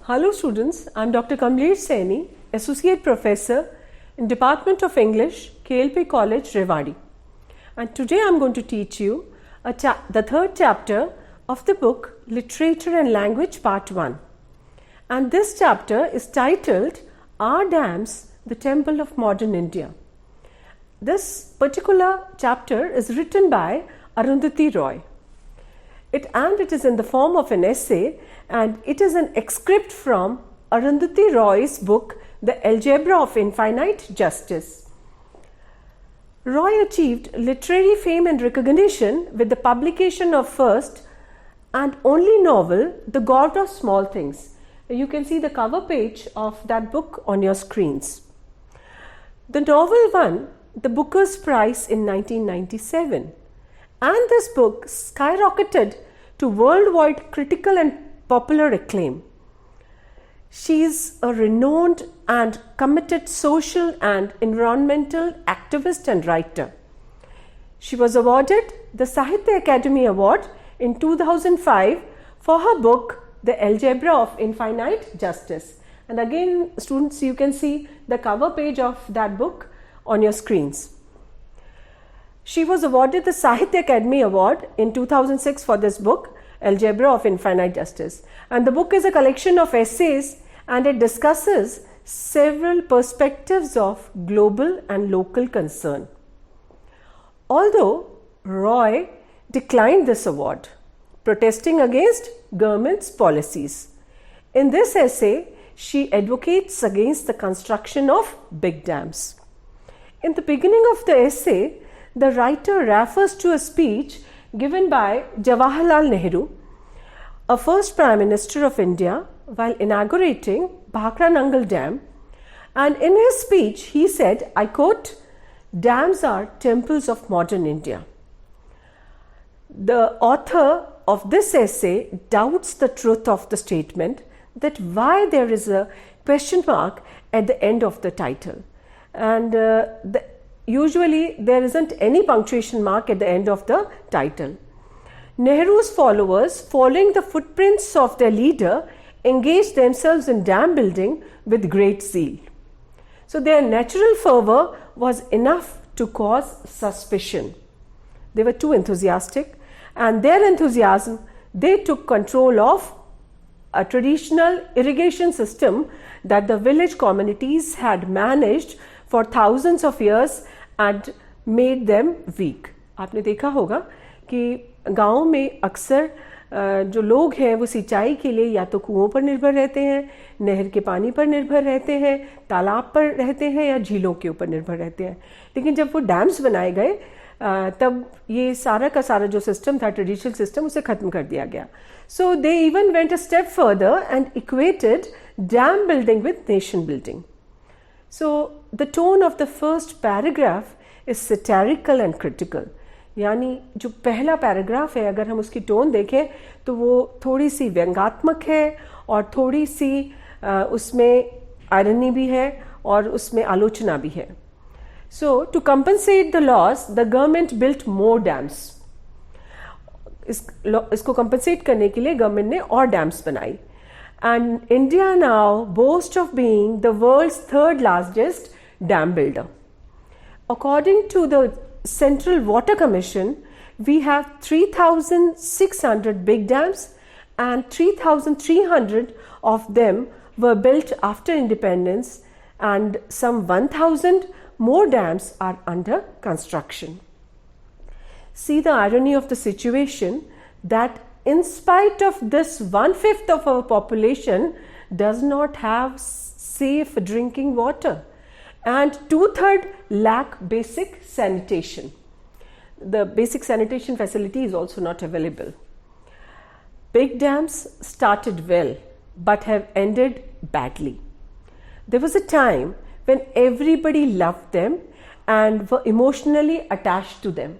Hello students, I am Dr. Kamlesh Saini, Associate Professor in Department of English, KLP College, Rewari. And today I am going to teach you the third chapter of the book Literature and Language Part 1. And this chapter is titled Are Dams the Temple of Modern India? This particular chapter is written by Arundhati Roy. It is in the form of an essay, and it is an excerpt from Arundhati Roy's book, The Algebra of Infinite Justice. Roy achieved literary fame and recognition with the publication of first and only novel, The God of Small Things. You can see the cover page of that book on your screens. The novel won the Booker's Prize in 1997. And this book skyrocketed to worldwide critical and popular acclaim. She is a renowned and committed social and environmental activist and writer. She was awarded the Sahitya Akademi Award in 2005 for her book, The Algebra of Infinite Justice. And again, students, you can see the cover page of that book on your screens. She was awarded the Sahitya Akademi Award in 2006 for this book, Algebra of Infinite Justice. And the book is a collection of essays, and it discusses several perspectives of global and local concern. Although Roy declined this award, protesting against government's policies. In this essay, she advocates against the construction of big dams. In the beginning of the essay, the writer refers to a speech given by Jawaharlal Nehru, a first Prime Minister of India, while inaugurating Bhakra Nangal Dam. And in his speech, he said, I quote, "Dams are temples of modern India." The author of this essay doubts the truth of the statement, that why there is a question mark at the end of the title. And usually there isn't any punctuation mark at the end of the title. Nehru's followers, following the footprints of their leader, engaged themselves in dam building with great zeal. So their natural fervor was enough to cause suspicion. They were too enthusiastic, and their enthusiasm, they took control of a traditional irrigation system that the village communities had managed for thousands of years and made them weak. आपने देखा होगा कि गाँव में अक्सर जो लोग हैं वो सिंचाई के लिए या तो कुओं पर निर्भर रहते हैं, नहर के पानी पर निर्भर रहते हैं, तालाब पर रहते हैं या झीलों के ऊपर निर्भर रहते हैं. लेकिन जब वो डैम्स बनाए गए तब ये सारा का सारा जो सिस्टम था, ट्रेडिशनल सिस्टम, उसे ख़त्म कर दिया गया. So they even went a step further and equated dam building with nation building. So the tone of the first paragraph is satirical and critical. यानी जो पहला पैराग्राफ है, अगर हम उसकी टोन देखें तो वो थोड़ी सी व्यंग्यात्मक है और थोड़ी सी उसमें आयरनी भी है और उसमें आलोचना भी है. So to compensate the loss, the government built more dams. इसको compensate करने के लिए गवर्नमेंट ने और डैम्स बनाई. And India now boasts of being the world's third largest dam builder. According to the Central Water Commission, we have 3,600 big dams, and 3,300 of them were built after independence, and some 1,000 more dams are under construction. See the irony of the situation, that in spite of this, 1/5 of our population does not have safe drinking water, and 2/3 lack basic sanitation. The basic sanitation facility is also not available. Big dams started well but have ended badly. There was a time when everybody loved them and were emotionally attached to them.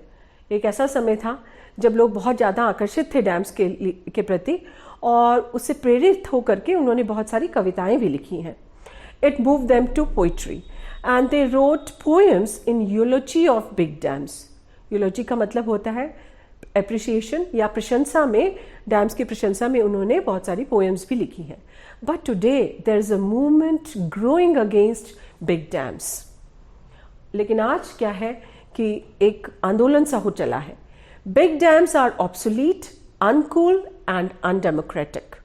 एक ऐसा समय था जब लोग बहुत ज़्यादा आकर्षित थे डैम्स के प्रति, और उससे प्रेरित होकर के उन्होंने बहुत सारी कविताएं भी लिखी हैं. It moved them to poetry and they wrote poems in eulogy of big dams. यूलॉजी का मतलब होता है एप्रिसिएशन या प्रशंसा में, डैम्स की प्रशंसा में उन्होंने बहुत सारी पोएम्स भी लिखी हैं. But today there is a movement growing against big dams. लेकिन आज क्या है कि एक आंदोलन सा हो चला है. Big dams are obsolete, uncool and undemocratic.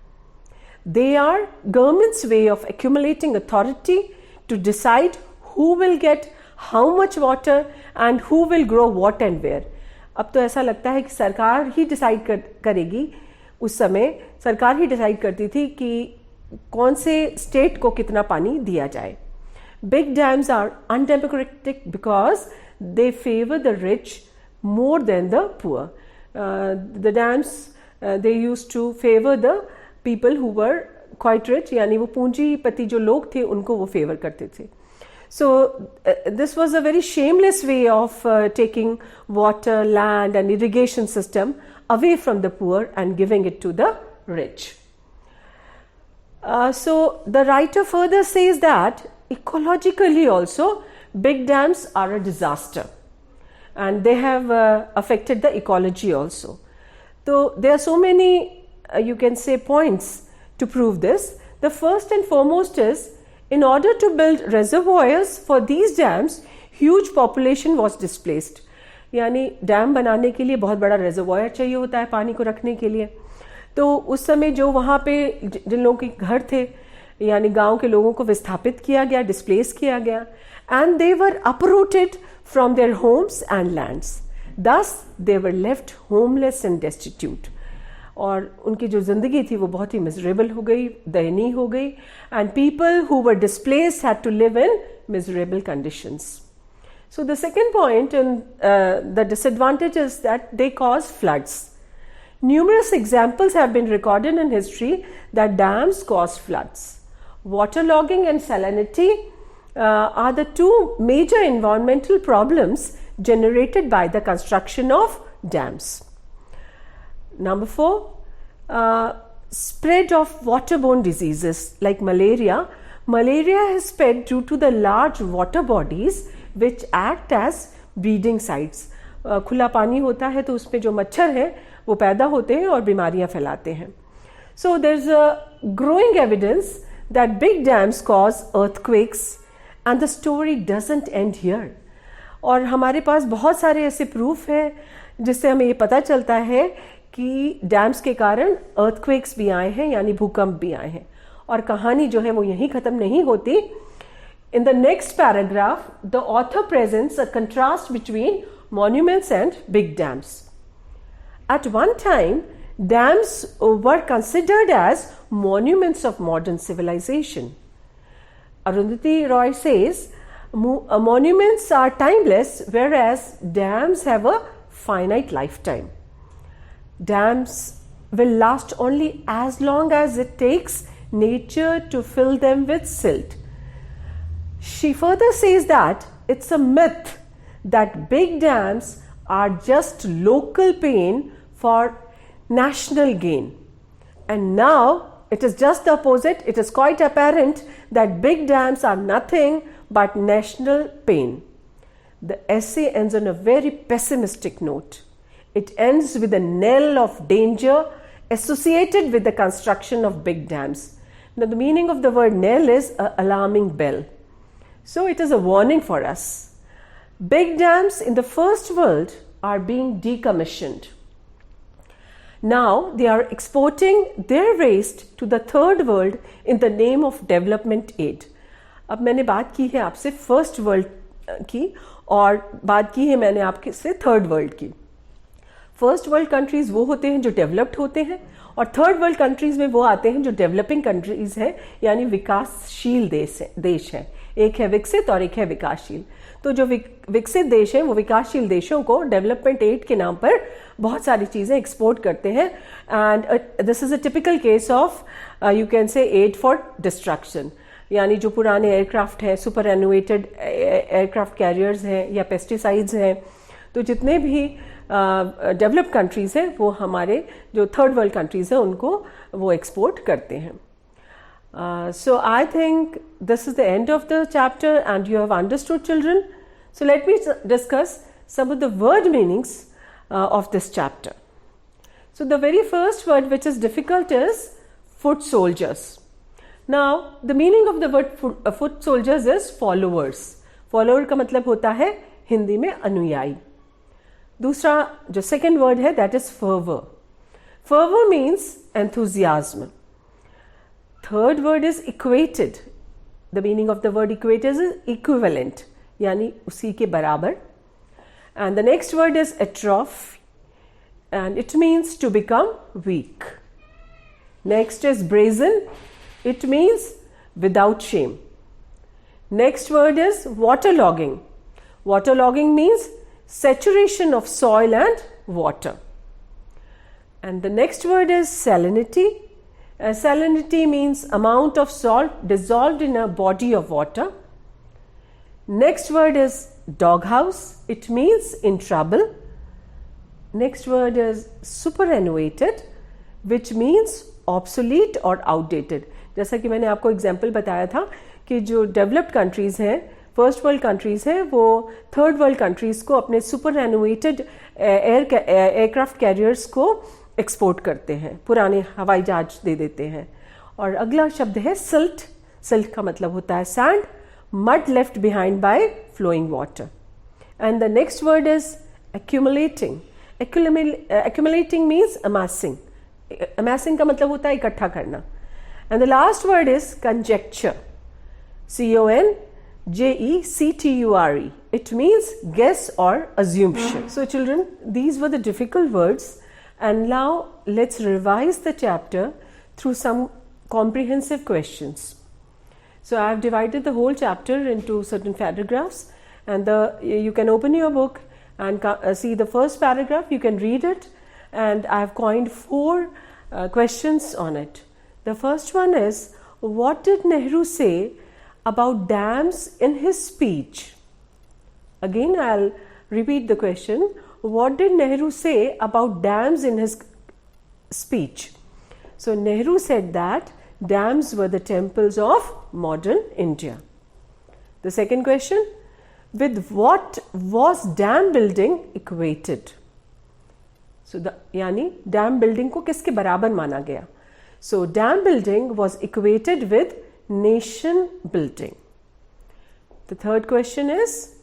They are government's way of accumulating authority to decide who will get how much water and who will grow what and where. अब तो ऐसा लगता है कि सरकार ही डिसाइड करेगी. उस समय सरकार ही डिसाइड करती थी कि कौन से स्टेट को कितना पानी दिया जाए. Big dams are undemocratic because they favor the rich more than the poor. The dams they used to favor the people who were quite rich, यानी वो पूंजीपति जो लोग थे उनको वो फेवर करते थे. So this was a very shameless way of taking water, land and irrigation system away from the poor and giving it to the rich. So the writer further says that ecologically also big dams are a disaster and they have affected the ecology also. So there are so many you can say points to prove this. The first and foremost is, in order to build reservoirs for these dams, huge population was displaced. यानी dam बनाने के लिए बहुत बड़ा reservoir चाहिए होता है पानी को रखने के लिए. तो उस समय जो वहाँ पे जिन लोगों के घर थे, यानी गांव के लोगों को विस्थापित किया गया, डिस्प्लेस किया गया, and they were uprooted from their homes and lands. Thus they were left homeless and destitute. और उनकी जो ज़िंदगी थी वो बहुत ही मिजरेबल हो गई, दयनीय हो गई. And people who were displaced had to live in miserable conditions. So the second point in the disadvantage is that they cause floods. Numerous examples have been recorded in history that dams cause floods. Waterlogging and salinity are the two major environmental problems generated by the construction of dams. Number 4, spread of waterborne diseases like malaria. Malaria has spread due to the large water bodies which act as breeding sites. खुला पानी होता है तो उसमें जो मच्छर है वो पैदा होते हैं और बीमारियां फैलाते हैं. So there is a growing evidence that big dams cause earthquakes and the story doesn't end here. और हमारे पास बहुत सारे ऐसे प्रूफ हैं जिससे हमें ये पता चलता है कि डैम्स के कारण अर्थक्वेक्स भी आए हैं, यानी भूकंप भी आए हैं. और कहानी जो है वो यहीं ख़त्म नहीं होती. In the next paragraph the author presents a contrast between monuments and big dams. At one time dams were considered as monuments of modern civilization. Arundhati Roy says monuments are timeless whereas dams have a finite lifetime. Dams will last only as long as it takes nature to fill them with silt. She further says that it's a myth that big dams are just local pain for national gain. And now it is just the opposite. It is quite apparent that big dams are nothing but national pain. The essay ends on a very pessimistic note. It ends with a knell of danger associated with the construction of big dams. Now, the meaning of the word knell is an alarming bell. So, it is a warning for us. Big dams in the first world are being decommissioned. Now, they are exporting their waste to the third world in the name of development aid. अब मैंने बात की है आपसे first world की और बात की है मैंने आपके से थर्ड वर्ल्ड की. फर्स्ट वर्ल्ड कंट्रीज़ वो होते हैं जो डेवलप्ड होते हैं और थर्ड वर्ल्ड कंट्रीज़ में वो आते हैं जो डेवलपिंग कंट्रीज़ हैं, यानी विकासशील देश हैं. एक है विकसित और एक है विकासशील. तो जो विकसित देश हैं वो विकासशील देशों को डेवलपमेंट एड के नाम पर बहुत सारी चीज़ें एक्सपोर्ट करते हैं. And this is a typical case of you can say aid for destruction. यानी जो पुराने एयरक्राफ्ट हैं, सुपर एनुएटेड एयरक्राफ्ट कैरियर्स हैं या पेस्टिसाइड्स हैं, तो जितने भी डेवलप्ड कंट्रीज़ हैं वो हमारे जो थर्ड वर्ल्ड कंट्रीज़ हैं उनको वो एक्सपोर्ट करते हैं. So I think this is the end of the chapter and you have understood, children. So let me discuss some of the word meanings of this chapter. So the very first word which is difficult is foot soldiers. Now the meaning of the word foot soldiers is followers. Follower का मतलब होता है हिंदी में अनुयायी. दूसरा जो second word है that is fervor. Fervor means enthusiasm. Third word is equated. The meaning of the word equated is equivalent, यानी उसी के बराबर. And the next word is atrophy, and it means to become weak. Next is brazen. It means without shame. Next word is waterlogging. Waterlogging means saturation of soil and water. And the next word is salinity. Salinity means amount of salt dissolved in a body of water. Next word is doghouse. It means in trouble. Next word is superannuated, which means obsolete or outdated. जैसा कि मैंने आपको example बताया था कि जो developed countries हैं, first world countries हैं, वो थर्ड वर्ल्ड कंट्रीज़ को अपने सुपरएनुएटेड एयरक्राफ्ट कैरियर्स को एक्सपोर्ट करते हैं, पुराने हवाई जहाज दे देते हैं. और अगला शब्द है सिल्ट. सिल्ट का मतलब होता है sand, mud left behind by flowing water. And the next word is accumulating. Accumulating means amassing. Amassing का मतलब होता है इकट्ठा करना. And the last word is conjecture. CONJECTURE. It means guess or assumption. So children, these were the difficult words, and now let's revise the chapter through some comprehensive questions. So I have divided the whole chapter into certain paragraphs, and you can open your book and see the first paragraph. You can read it, and I have coined 4 questions on it. The first one is, what did Nehru say about dams in his speech? Again, I'll repeat the question. What did Nehru say about dams in his speech? So Nehru said that dams were the temples of modern India. The second question, with what was dam building equated? So यानी dam building को किसके बराबर माना गया? So dam building was equated with nation building. The third question is,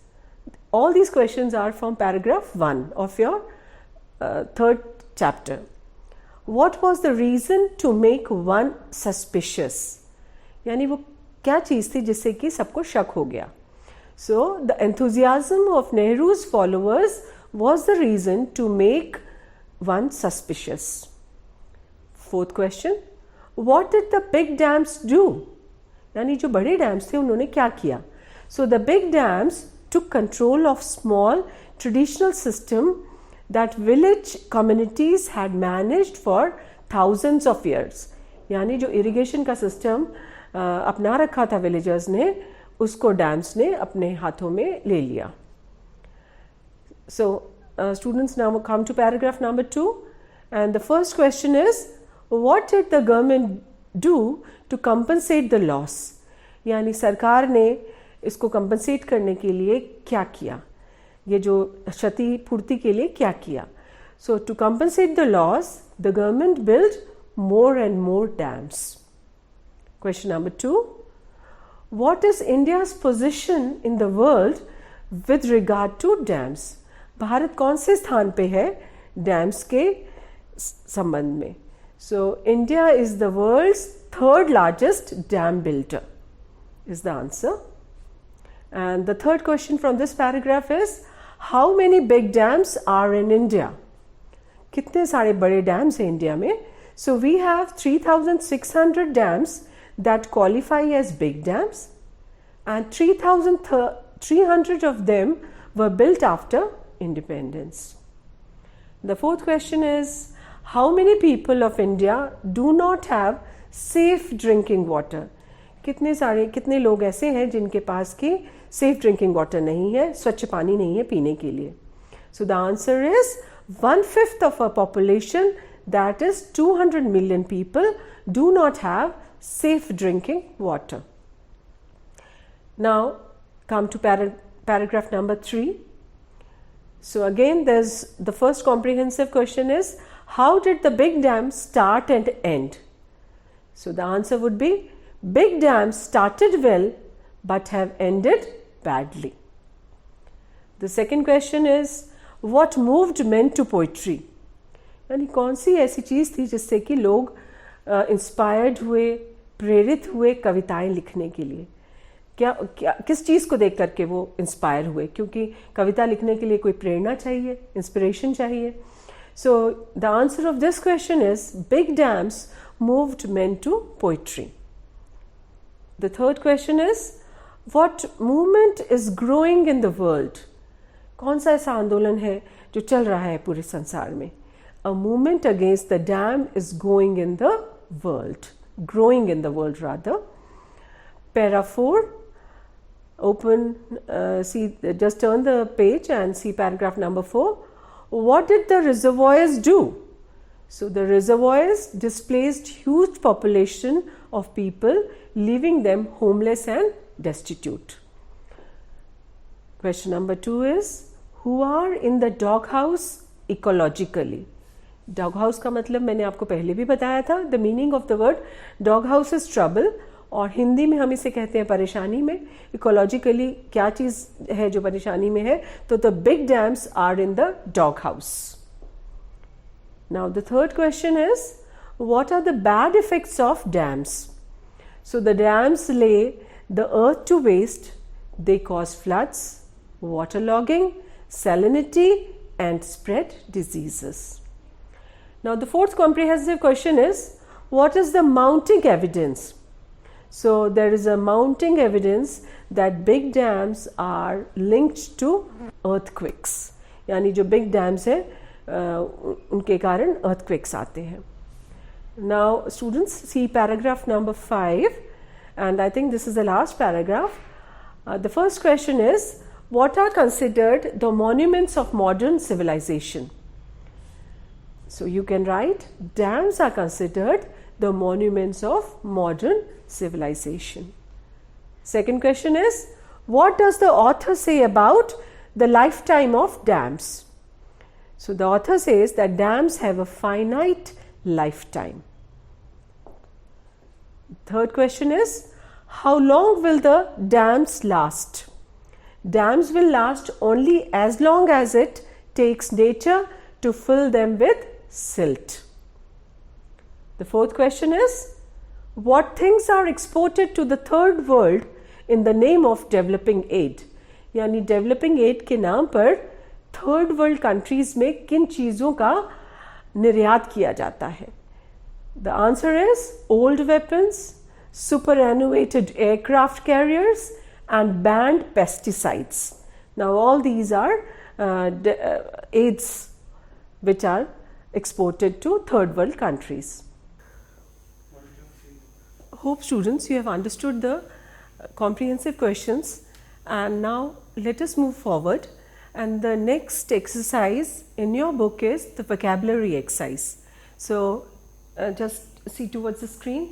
all these questions are from paragraph 1 of your third chapter. What was the reason to make one suspicious? यानी वो क्या चीज़ थी जिससे कि सबको शक हो गया? So the enthusiasm of Nehru's followers was the reason to make one suspicious. Fourth question, what did the big dams do? यानी जो बड़े डैम्स थे उन्होंने क्या किया? So the big dams took control of small traditional system that village communities had managed for thousands of years. यानी जो irrigation का system अपना रखा था villagers ने, उसको डैम्स ने अपने हाथों में ले लिया. So students, now come to paragraph number 2, and the first question is, what did the government do to compensate the loss? यानी सरकार ने इसको compensate करने के लिए क्या किया? ये जो क्षति पूर्ति के लिए क्या किया? So to compensate the loss, the government built more and more dams. Question number 2, what is India's position in the world with regard to dams? Bharat कौन से स्थान पे है डैम्स के संबंध में? So India is the world's third largest dam builder is the answer. And the third question from this paragraph is, how many big dams are in India? कितने सारे बड़े डैम्स हैं इंडिया में? So we have 3,600 dams that qualify as big dams, and 3,300 of them were built after independence. The fourth question is, how many people of India do not have safe drinking water? कितने लोग ऐसे हैं जिनके पास की safe drinking water नहीं है, स्वच्छ पानी नहीं है पीने के लिए? So the answer is 1/5 of our population, that is 200 million people, do not have safe drinking water. Now come to paragraph number 3. So again, there's the first comprehensive question is, how did the big dam start and end? So the answer would be, big dams started well but have ended badly. The second question is, what moved men to poetry? यानी कौन सी ऐसी चीज़ थी जिससे कि लोग inspired हुए, प्रेरित हुए कविताएं लिखने के लिए? क्या किस चीज़ को देख करके वो इंस्पायर हुए? क्योंकि कविता लिखने के लिए कोई प्रेरणा चाहिए, इंस्पिरेशन चाहिए. So the answer of this question is, big dams moved men to poetry. The third question is, what movement is growing in the world? कौन सा ऐसा आंदोलन है जो चल रहा है पूरे संसार में? A movement against the dam is going in the world, growing in the world rather. Para 4, open, see, just turn the page and see paragraph number 4. What did the reservoirs do? So the reservoirs displaced huge population of people, leaving them homeless and destitute. Question number 2 is, who are in the doghouse ecologically? Dog house का मतलब मैंने आपको पहले भी बताया था. The meaning of the word dog house is trouble, और हिंदी में हम इसे कहते हैं परेशानी में. इकोलॉजिकली क्या चीज़ है जो परेशानी में है? तो the big dams are in the dog house. Now the third question is, what are the bad effects of dams? So the dams lay the earth to waste, they cause floods, waterlogging, salinity and spread diseases. Now the fourth comprehensive question is, what is the mounting evidence? So there is a mounting evidence that big dams are linked to earthquakes. यानी जो big dams है उनके कारण earthquakes आते हैं. Now students, see paragraph number 5, and I think this is the last paragraph. The first question is, what are considered the monuments of modern civilization? So you can write, dams are considered the monuments of modern civilization. Second question is, what does the author say about the lifetime of dams? So the author says that dams have a finite lifetime. Third question is, how long will the dams last? Dams will last only as long as it takes nature to fill them with silt. The fourth question is, what things are exported to the third world in the name of developing aid? यानी developing aid के नाम पर third world countries में किन चीज़ों का निर्यात किया जाता है? The answer is old weapons, superannuated aircraft carriers and banned pesticides. Now all these are aids which are exported to third world countries. Hope students you have understood the comprehensive questions, and now let us move forward, and the next exercise in your book is the vocabulary exercise. So just see towards the screen.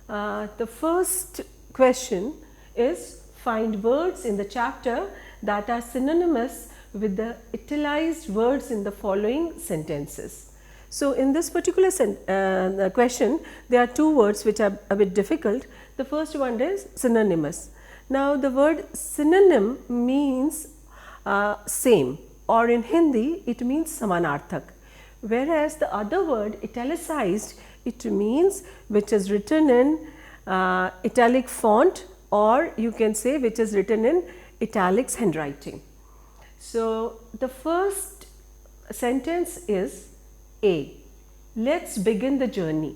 The first question is, find words in the chapter that are synonymous with the italicized words in the following sentences. So in this particular question, there are two words which are a bit difficult. The first one is synonymous. Now the word synonym means same, or in Hindi it means samanarthak, whereas the other word italicized, it means which is written in italic font, or you can say which is written in italics handwriting. So the first sentence is A. Let's begin the journey.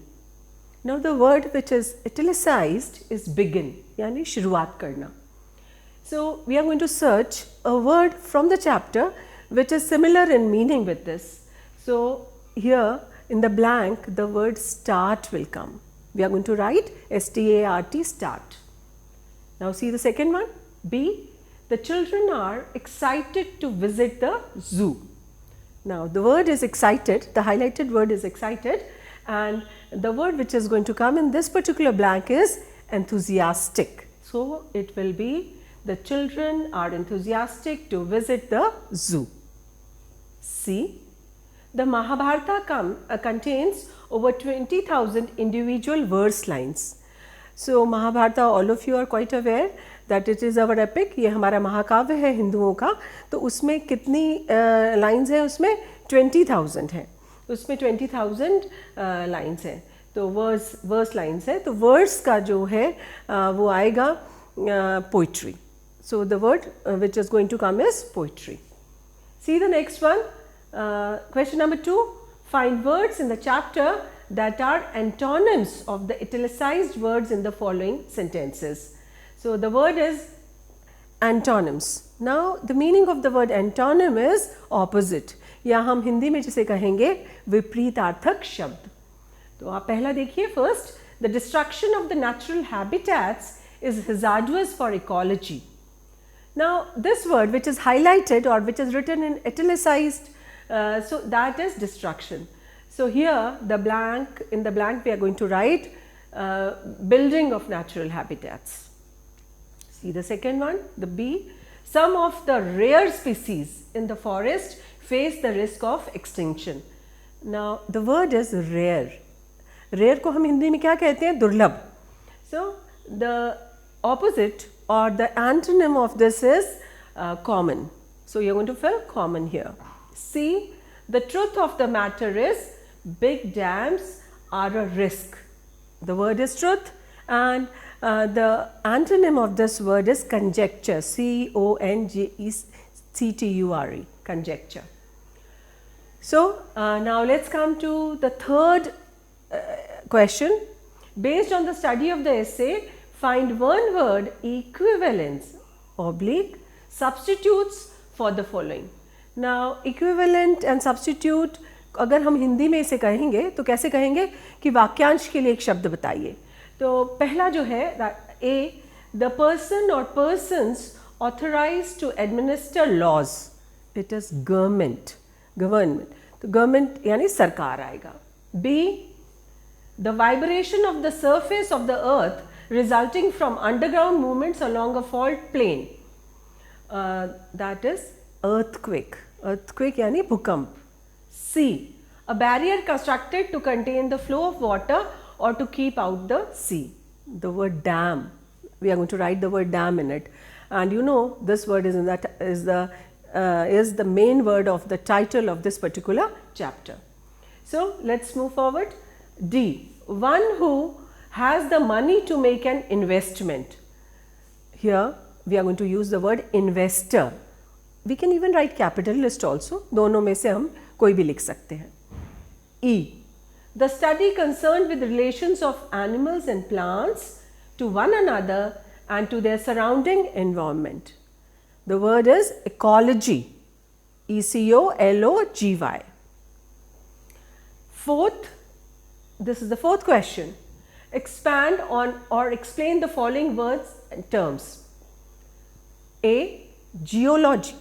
Now the word which is italicized is begin, यानी शुरुआत करना. So we are going to search a word from the chapter which is similar in meaning with this. So here in the blank the word start will come. We are going to write S-T-A-R-T, start. Now see the second one, B. The children are excited to visit the zoo. Now the word is excited, the highlighted word is excited, and the word which is going to come in this particular blank is enthusiastic. So it will be, the children are enthusiastic to visit the zoo. C. The Mahabharata contains over 20,000 individual verse lines. So Mahabharata, all of you are quite aware that it is our epic. ये हमारा महाकाव्य है हिंदुओं का. तो उसमें कितनी lines हैं? उसमें 20,000 है. उसमें 20,000 लाइन्स हैं. तो वर्स लाइन्स है. तो वर्स का जो है वो आएगा poetry. So the word which is going to come is poetry. See the next one. Question number 2. Find words in the chapter that are antonyms of the italicized words in the following sentences. So the word is antonyms. Now the meaning of the word antonym is opposite. या हम हिंदी में जिसे कहेंगे विपरीतार्थक शब्द. तो आप पहला देखिए. First, the destruction of the natural habitats is hazardous for ecology. Now this word which is highlighted or which is written in italicized, so that is destruction. So here the blank, in the blank we are going to write building of natural habitats. See the second one, the B. Some of the rare species in the forest face the risk of extinction. Now the word is rare. Rare को हम हिंदी में क्या कहते हैं? दुर्लभ. So the opposite or the antonym of this is common. So you are going to fill common here. C. The truth of the matter is big dams are a risk. The word is truth, and the antonym of this word is conjecture. C-O-N-J-E-C-T-U-R-E, conjecture. So now let's come to the third question. Based on the study of the essay, find one word equivalents oblique substitutes for the following. Now equivalent and substitute अगर हम हिंदी में इसे कहेंगे तो कैसे कहेंगे कि वाक्यांश के लिए एक शब्द बताइए. तो पहला जो है A, the person or persons authorized to administer laws. It is government. तो government यानी सरकार आएगा. B, the vibration of the surface of the earth resulting from underground movements along a fault plane, that is earthquake. Earthquake यानी भूकंप. C, a barrier constructed to contain the flow of water or to keep out the sea. The word dam, we are going to write the word dam in it, and you know this word is the main word of the title of this particular chapter. So let's move forward. D, one who has the money to make an investment. Here we are going to use the word investor. We can even write capitalist also. दोनों में से हम कोई भी लिख सकते हैं. E, the study concerned with relations of animals and plants to one another and to their surrounding environment. The word is ecology. E-C-O-L-O-G-Y. Fourth, this is the fourth question. Expand on or explain the following words and terms. A, geology,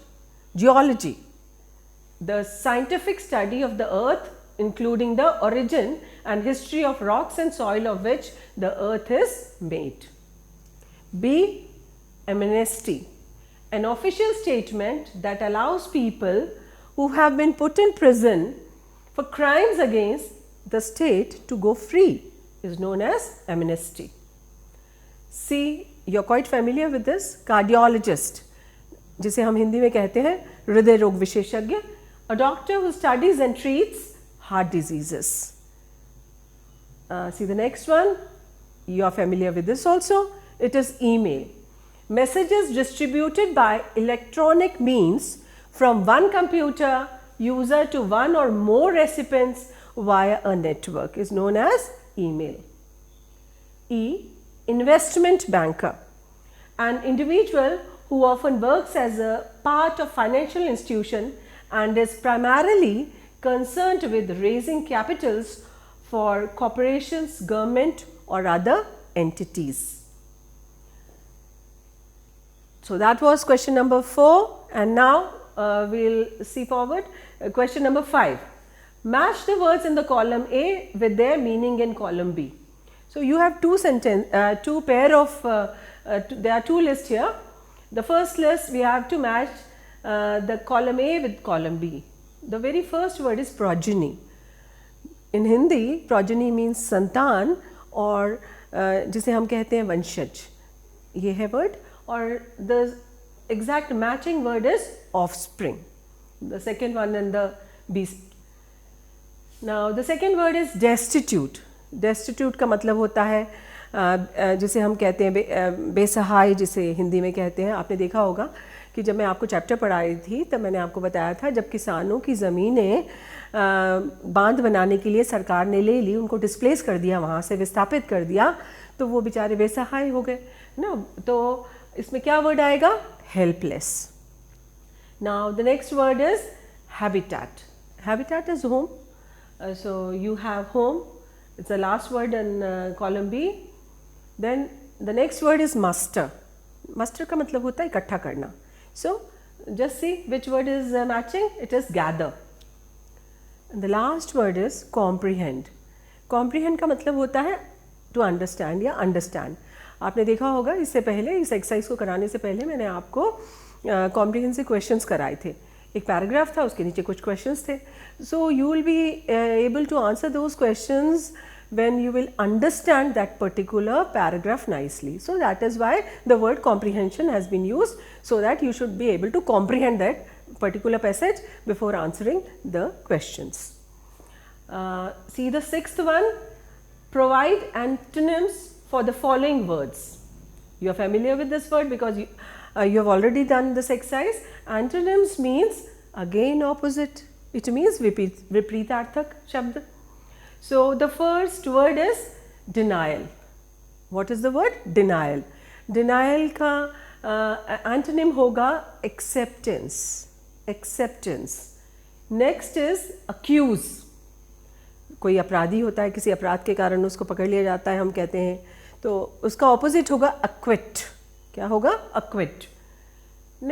the scientific study of the earth including the origin and history of rocks and soil of which the earth is made. B, amnesty, an official statement that allows people who have been put in prison for crimes against the state to go free is known as amnesty. C, you are quite familiar with this, cardiologist, जिसे हम हिंदी में कहते हैं हृदय रोग विशेषज्ञ, a doctor who studies and treats heart diseases. See the next one, you are familiar with this also, it is email. Messages distributed by electronic means from one computer user to one or more recipients via a network is known as email. E, investment banker, an individual who often works as a part of financial institution and is primarily concerned with raising capitals for corporations, government or other entities. So that was question number 4, and now we will see forward question number 5. Match the words in the column A with their meaning in column B. So you have there are two lists here. The first list we have to match the column A with column B. the very first word is progeny. In Hindi, progeny means संतान और जिसे हम कहते हैं वंशज, ये है word. और the exact matching word is offspring, the second one in the B. Now the second word is destitute. Destitute का मतलब होता है जिसे हम कहते हैं बेसहाय, जिसे हिंदी में कहते हैं. आपने देखा होगा कि जब मैं आपको चैप्टर पढ़ाई थी तब मैंने आपको बताया था, जब किसानों की ज़मीनें बांध बनाने के लिए सरकार ने ले ली, उनको डिस्प्लेस कर दिया, वहाँ से विस्थापित कर दिया, तो वो बेचारे बेसहाय हो गए ना. तो इसमें क्या वर्ड आएगा? Helpless. Now the next word is habitat. Habitat is home. So you have home, it's the last word in column B. Then the next word is muster. Muster का मतलब होता है इकट्ठा करना. So just see which word is matching. It is gather. And the last word is comprehend. Comprehend का मतलब होता है to understand या understand. आपने देखा होगा इससे पहले, इस एक्सरसाइज को कराने से पहले मैंने आपको comprehensive questions कराए थे. एक पैराग्राफ था, उसके नीचे कुछ questions थे. So you will be able to answer those questions when you will understand that particular paragraph nicely. So that is why the word comprehension has been used, so that you should be able to comprehend that particular passage before answering the questions. See the sixth one, provide antonyms for the following words. You are familiar with this word because you have already done this exercise. Antonyms means again opposite. It means vipreetarthak shabd. So the first word is denial. What is the word? Denial. Denial का antonym होगा acceptance. Acceptance. Next is accuse. कोई अपराधी होता है, किसी अपराध के कारण उसको पकड़ लिया जाता है, हम कहते हैं, तो उसका opposite होगा acquit. क्या होगा? Acquit.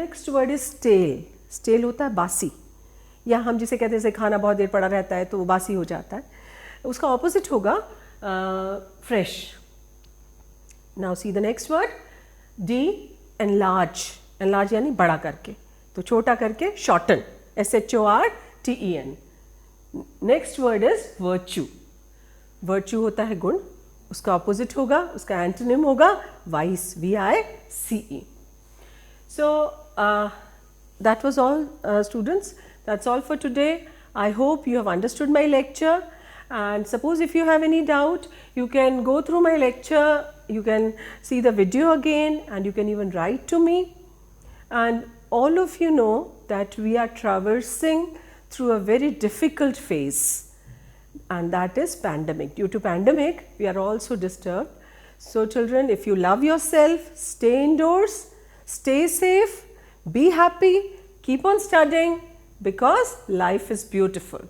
Next word is stale. Stale होता है बासी, या हम जिसे कहते हैं जैसे खाना बहुत देर पड़ा रहता है तो वो बासी हो जाता है, उसका ऑपोजिट होगा fresh. Now see the next word, D enlarge. Enlarge यानी बड़ा करके, तो छोटा करके shorten, SHORTEN. Next word is virtue. Virtue होता है गुण, उसका ऑपोजिट होगा, उसका एंटोनिम होगा vice, VICE. So that was all students. That's all for today. I hope you have understood my lecture. And suppose if you have any doubt, you can go through my lecture, you can see the video again, and you can even write to me. And all of you know that we are traversing through a very difficult phase, and that is pandemic. Due to pandemic, we are also disturbed. So children, if you love yourself, stay indoors, stay safe, be happy, keep on studying, because life is beautiful.